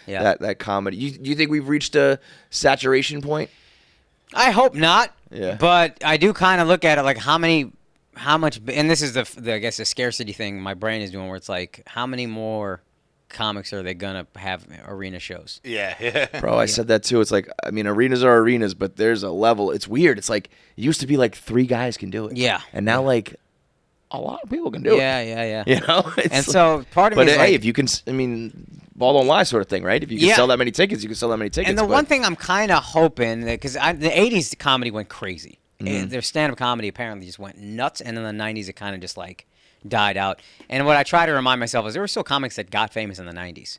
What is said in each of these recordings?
that comedy. You think we've reached a saturation point? I hope not. Yeah. But I do kind of look at it like how much, and this is the I guess the scarcity thing my brain is doing, where it's like how many more comics are they gonna have arena shows? Yeah. Bro, I said that too. It's like, I mean, arenas are arenas, but there's a level. It's weird. It's like it used to be like 3 guys can do it. Yeah. And now like a lot of people can do it. Yeah. You know? And so part of me but is hey, like, if you can, I mean, ball don't lie sort of thing, right? If you can sell that many tickets, you can sell that many tickets. And the one thing I'm kind of hoping, because the 80s comedy went crazy. Mm-hmm. Their stand-up comedy apparently just went nuts, and in the 90s it kind of just like died out. And what I try to remind myself is there were still comics that got famous in the 90s.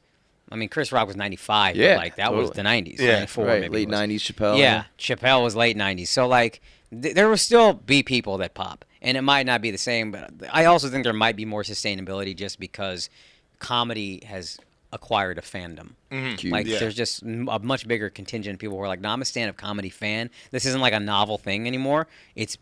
I mean, Chris Rock was 95, but like that was the 90s. Yeah, 94 right. maybe Late 90s Chappelle. Yeah, Chappelle was late 90s. So like there will still be people that pop, and it might not be the same, but I also think there might be more sustainability just because comedy has acquired a fandom. Like there's just a much bigger contingent of people who are like, no, I'm a stand-up comedy fan. This isn't like a novel thing anymore.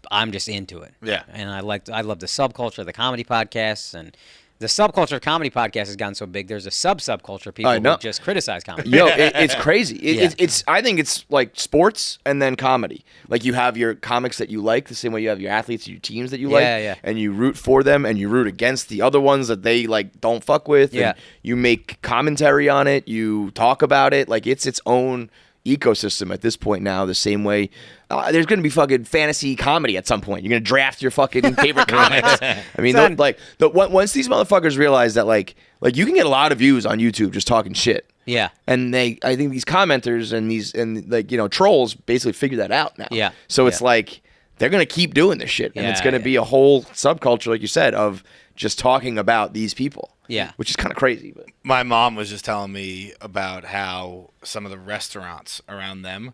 I'm just into it. Yeah. And I love the subculture of the comedy podcasts, and the subculture of comedy podcasts has gotten so big. There's a subculture of people who just criticize comedy. Yo, it's crazy. It's I think it's like sports and then comedy. Like you have your comics that you like, the same way you have your athletes, your teams that you like, and you root for them, and you root against the other ones that they like don't fuck with. Yeah. And you make commentary on it. You talk about it. Like it's its own ecosystem at this point now. The same way there's going to be fucking fantasy comedy at some point. You're going to draft your fucking favorite comics. I mean, once these motherfuckers realize that like you can get a lot of views on YouTube just talking shit. Yeah. And I think these commenters and trolls basically figure that out now. Yeah. So it's like they're going to keep doing this shit, and it's going to be a whole subculture, like you said, of just talking about these people. Yeah. Which is kind of crazy. But my mom was just telling me about how some of the restaurants around them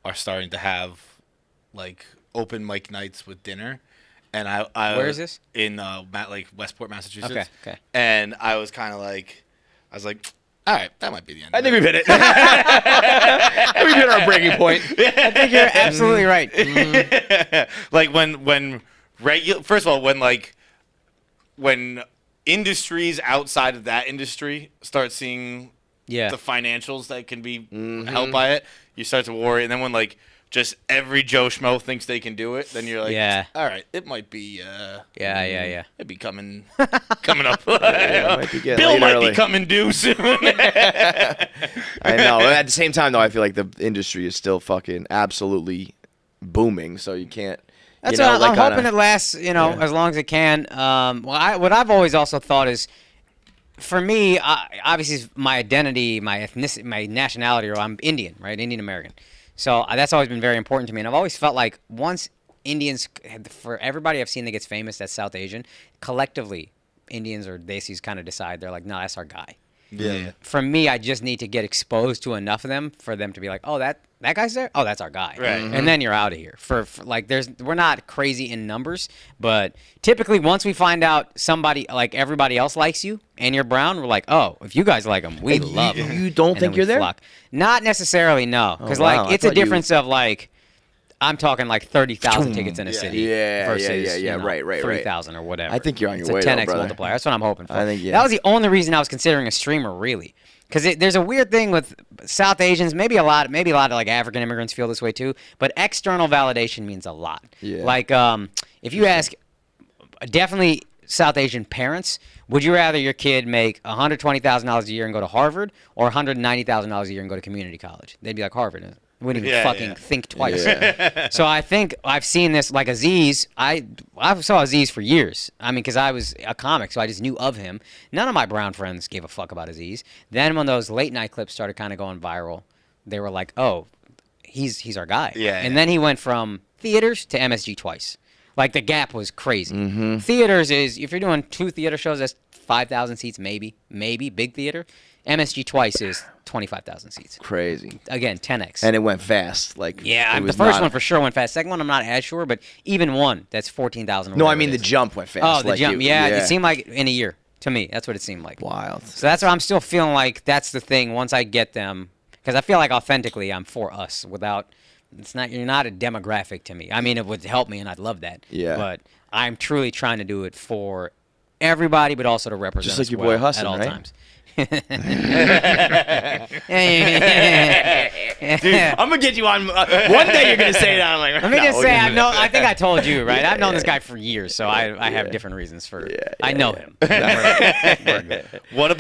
are starting to have like open mic nights with dinner. And I where is this? In like Westport, Massachusetts. Okay. And I was kind of like, all right, that might be the end. I think we've hit it. We've hit our breaking point. I think you're absolutely right. Like first of all, when industries outside of that industry start seeing the financials that can be helped by it, you start to worry. And then when like just every Joe Schmo thinks they can do it, then you're like, all right, it might be it'd be coming up. Bill might be coming due soon. I know. At the same time, though, I feel like the industry is still fucking absolutely booming, so you can't. That's what I'm hoping it lasts, as long as it can. What I've always also thought is, for me, obviously my identity, my ethnicity, my nationality, or I'm Indian, right? Indian American. So that's always been very important to me. And I've always felt like once Indians, for everybody I've seen that gets famous that's South Asian, collectively, Indians or Desis kind of decide, they're like, no, that's our guy. Yeah. For me, I just need to get exposed to enough of them for them to be like, oh, that guy's there? Oh, that's our guy. Right. And then you're out of here. For like, we're not crazy in numbers, but typically once we find out somebody, like everybody else likes you and you're brown, we're like, oh, if you guys like them, we love them. You don't think you're there? Flock. Not necessarily, no. Because it's a difference of like, I'm talking like 30,000 tickets in a city versus right, 3,000 or whatever. I think you're on your way, It's a 10x brother. multiplier. That's what I'm hoping for. I think, That was the only reason I was considering a streamer, really. Because there's a weird thing with South Asians, maybe a lot of like African immigrants feel this way too, but external validation means a lot. Yeah. Like if you ask definitely South Asian parents, would you rather your kid make $120,000 a year and go to Harvard or $190,000 a year and go to community college? They'd be like, Harvard. Wouldn't even think twice. Yeah. So I think I've seen this, like Aziz. I saw Aziz for years. I mean, because I was a comic, so I just knew of him. None of my brown friends gave a fuck about Aziz. Then when those late night clips started kind of going viral, they were like, oh, he's our guy. Yeah. And then he went from theaters to MSG twice. Like the gap was crazy. Mm-hmm. Theaters is, if you're doing 2 theater shows, that's 5,000 seats, maybe big theater. MSG twice is 25,000 seats. Crazy. Again, 10x. And it went fast. Like the first one for sure went fast. Second one, I'm not as sure, but even one, that's 14,000. No, I mean the jump went fast. Oh, the jump. It seemed like in a year to me. That's what it seemed like. Wild. So that's what I'm still feeling like. That's the thing. Once I get them, because I feel like authentically, I'm for us. Without, you're not a demographic to me. I mean, it would help me, and I'd love that. Yeah. But I'm truly trying to do it for everybody, but also to represent just like us your well boy Hussein, at all right? times. Dude, I'm gonna get you on. One day you're gonna say that. I'm like, let me just say, I think I told you, right? I've known this guy for years, so I have different reasons for. I know him. What about